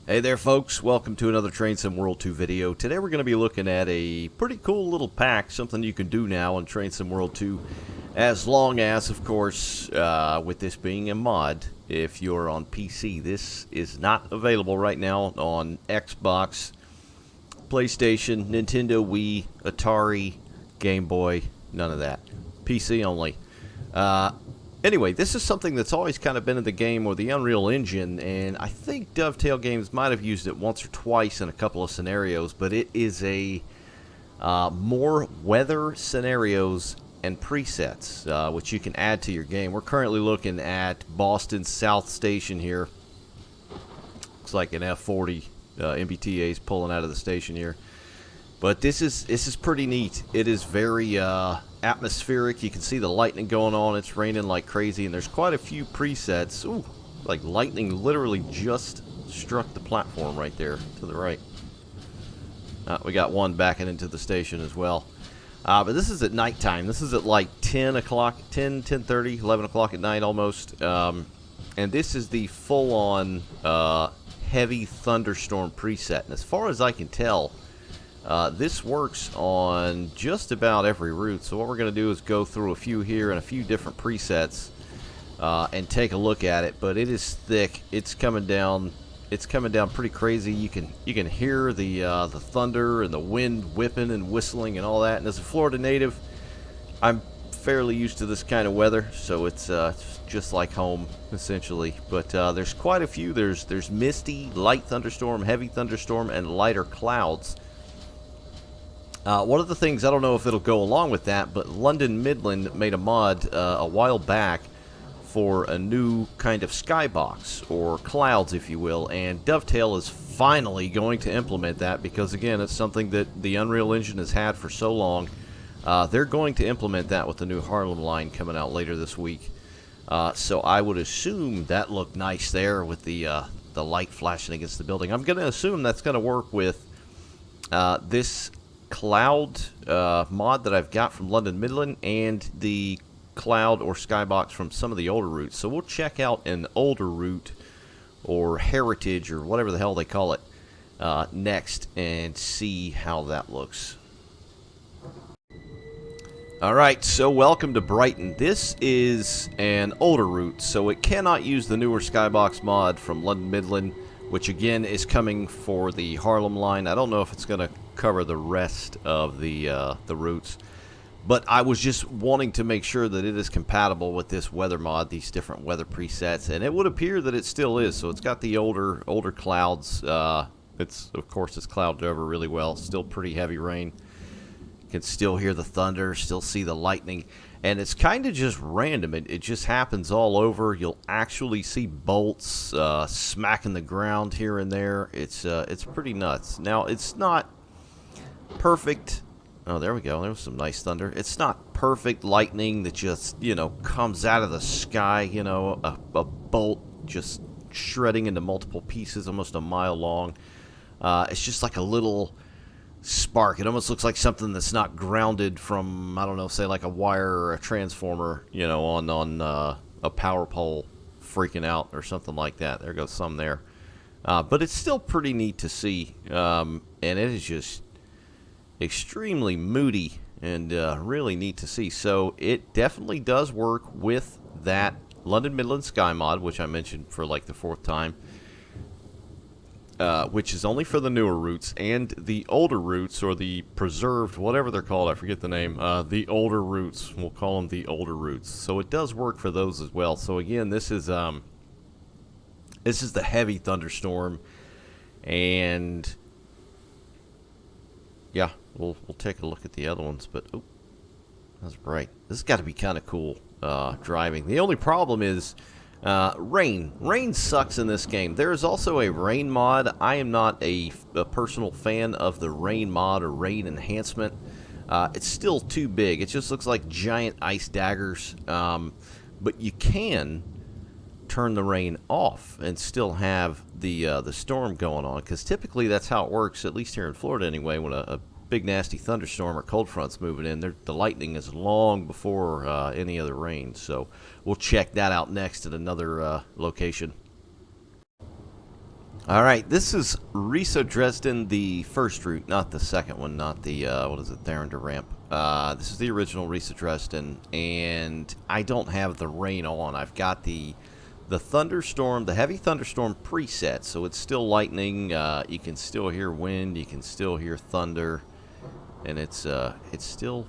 Hey there folks, welcome to another Train Sim World 2 video. Today we're going to be looking at a pretty cool little pack, something you can do now in Train Sim World 2, as long as, of course, with this being a mod, if you're on PC. This is not available right now on Xbox, PlayStation, Nintendo Wii, Atari, Game Boy, none of that. PC only. Anyway, this is something that's always kind of been in the game, or the Unreal Engine, and I think Dovetail Games might have used it once or twice in a couple of scenarios, but it is a more weather scenarios and presets, which you can add to your game. We're currently looking at Boston South Station here. Looks like an F-40 MBTA is pulling out of the station here. But this is pretty neat. It is very atmospheric. You can see the lightning going on. It's raining like crazy, and there's quite a few presets. Ooh, like lightning literally just struck the platform right there to the right. We got one backing into the station as well. But this is at nighttime. This is at like 10 o'clock, 10:30, 11 o'clock at night almost. And this is the full-on heavy thunderstorm preset. And as far as I can tell, this works on just about every route. So what we're going to do is go through a few here and a few different presets and take a look at it. But it is thick. It's coming down. It's coming down pretty crazy. You can hear the thunder and the wind whipping and whistling and all that. And as a Florida native, I'm fairly used to this kind of weather, so it's just like home essentially. But there's quite a few. There's misty, light thunderstorm, heavy thunderstorm, and lighter clouds. One of the things, I don't know if it'll go along with that, but London Midland made a mod a while back for a new kind of skybox, or clouds if you will, and Dovetail is finally going to implement that because, again, it's something that the Unreal Engine has had for so long. They're going to implement that with the new Harlem line coming out later this week. So I would assume that looked nice there with the light flashing against the building. I'm going to assume that's going to work with this cloud mod that I've got from London Midland and the cloud or skybox from some of the older routes. So we'll check out an older route or heritage or whatever the hell they call it next and see how that looks. Alright, so welcome to Brighton. This is an older route, so it cannot use the newer skybox mod from London Midland, which again is coming for the Harlem line. I don't know if it's going to cover the rest of the routes, but I was just wanting to make sure that it is compatible with this weather mod, these different weather presets, and it would appear that it still is. So it's got the older clouds. Of course it's clouded over really well. Still pretty heavy rain. You can still hear the thunder, still see the lightning. And it's kind of just random. It just happens all over. You'll actually see bolts smacking the ground here and there. It's pretty nuts. Now, it's not perfect. Oh, there we go. There was some nice thunder. It's not perfect lightning that just, comes out of the sky. A bolt just shredding into multiple pieces, almost a mile long. It's just like a little spark. It almost looks like something that's not grounded from, I don't know, say like a wire or a transformer, on a power pole freaking out or something like that. There goes some there. But it's still pretty neat to see, and it is just extremely moody and really neat to see. So it definitely does work with that London Midland Sky mod, which I mentioned for like the 4th time. Which is only for the newer routes, and the older routes, or the preserved, whatever they're called, I forget the name, the older routes, we'll call them the older routes. So it does work for those as well. So again, this is the heavy thunderstorm, and yeah, we'll take a look at the other ones, but oh, that's bright. This has got to be kind of cool driving. The only problem is rain. Rain sucks in this game. There is also a rain mod. I am not a personal fan of the rain mod or rain enhancement. It's still too big. It just looks like giant ice daggers. But you can turn the rain off and still have the storm going on, because typically that's how it works, at least here in Florida anyway. When a big nasty thunderstorm or cold front's moving in, the lightning is long before any other rain. So we'll check that out next at another location. Alright, this is Riso Dresden, the first route, not the second one, not the, what is it, Therander ramp. This is the original Riso Dresden, and I don't have the rain on. I've got the thunderstorm, the heavy thunderstorm preset, so it's still lightning. You can still hear wind, you can still hear thunder, and it's still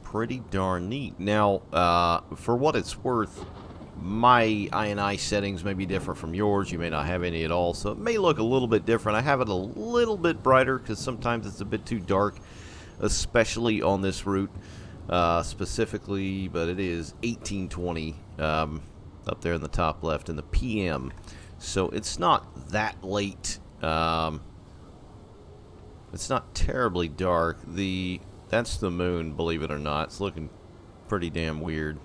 pretty darn neat. Now, for what it's worth, my INI settings may be different from yours. You may not have any at all, so it may look a little bit different. I have it a little bit brighter because sometimes it's a bit too dark, especially on this route specifically, but it is 1820 up there in the top left in the PM, so it's not that late. It's not terribly dark. That's the moon, believe it or not. It's looking pretty damn weird.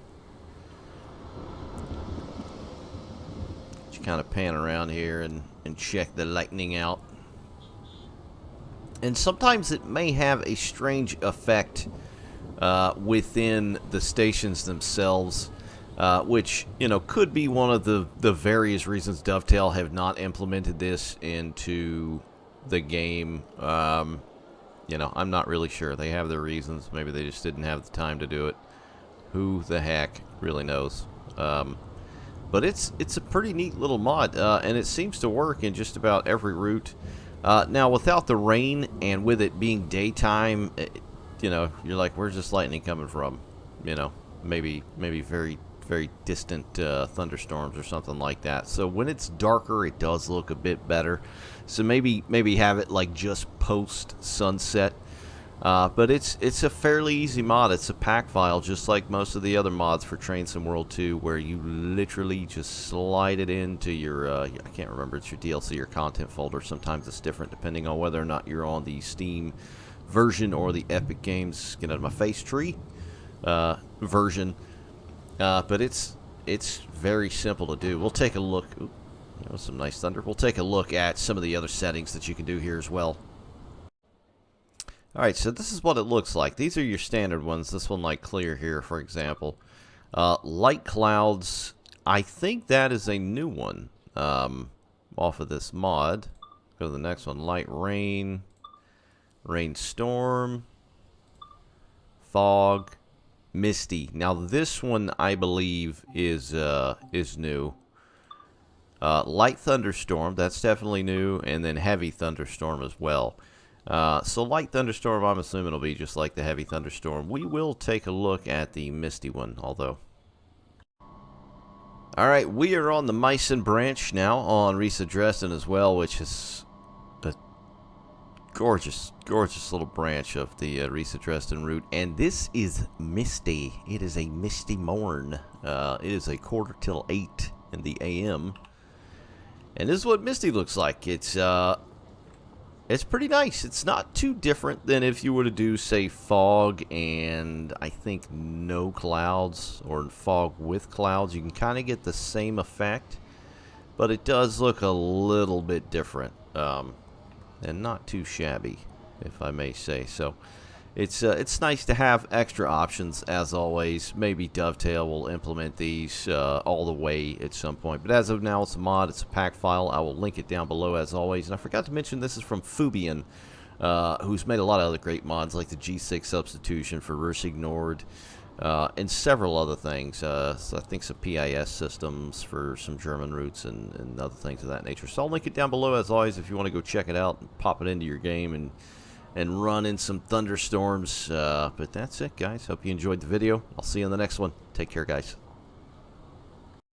Just kind of pan around here and check the lightning out. And sometimes it may have a strange effect within the stations themselves, which, you know, could be one of the various reasons Dovetail have not implemented this into the game. You know, I'm not really sure. They have their reasons. Maybe they just didn't have the time to do it. Who the heck really knows? But it's a pretty neat little mod, and it seems to work in just about every route. Now, without the rain and with it being daytime, you know, you're like, where's this lightning coming from? You know, maybe very distant thunderstorms or something like that. So when it's darker, it does look a bit better. So maybe have it like just post sunset. But it's a fairly easy mod. It's a pack file, just like most of the other mods for Train Sim World 2, where you literally just slide it into your, I can't remember, it's your DLC or content folder. Sometimes it's different depending on whether or not you're on the Steam version or the Epic Games, get out of my face, tree version. But it's very simple to do. We'll take a look. Ooh, that was some nice thunder. We'll take a look at some of the other settings that you can do here as well. Alright, so this is what it looks like. These are your standard ones. This one like clear here, for example. Light clouds, I think that is a new one off of this mod. Go to the next one. Light rain, rainstorm, fog, misty. Now this one I believe is new. Light thunderstorm, that's definitely new, and then heavy thunderstorm as well. So light thunderstorm, I'm assuming will be just like the heavy thunderstorm. We will take a look at the misty one, although. Alright, we are on the Meissen branch now on Riso Dresden as well, which is a gorgeous little branch of the Riso Dresden route. And this is misty. It is a misty morn. It is a 7:45 in the AM. And this is what misty looks like. It's pretty nice. It's not too different than if you were to do, say, fog and I think no clouds or fog with clouds. You can kind of get the same effect, but it does look a little bit different and not too shabby, if I may say. So it's nice to have extra options, as always. Maybe Dovetail will implement these all the way at some point. But as of now, it's a mod. It's a pack file. I will link it down below, as always. And I forgot to mention this is from Foobian, who's made a lot of other great mods, like the G6 substitution for Reverse Ignored, and several other things. So I think some PIS systems for some German routes and other things of that nature. So I'll link it down below, as always, if you want to go check it out and pop it into your game and run in some thunderstorms. But that's it, guys. Hope you enjoyed the video. I'll see you in the next one. Take care, guys.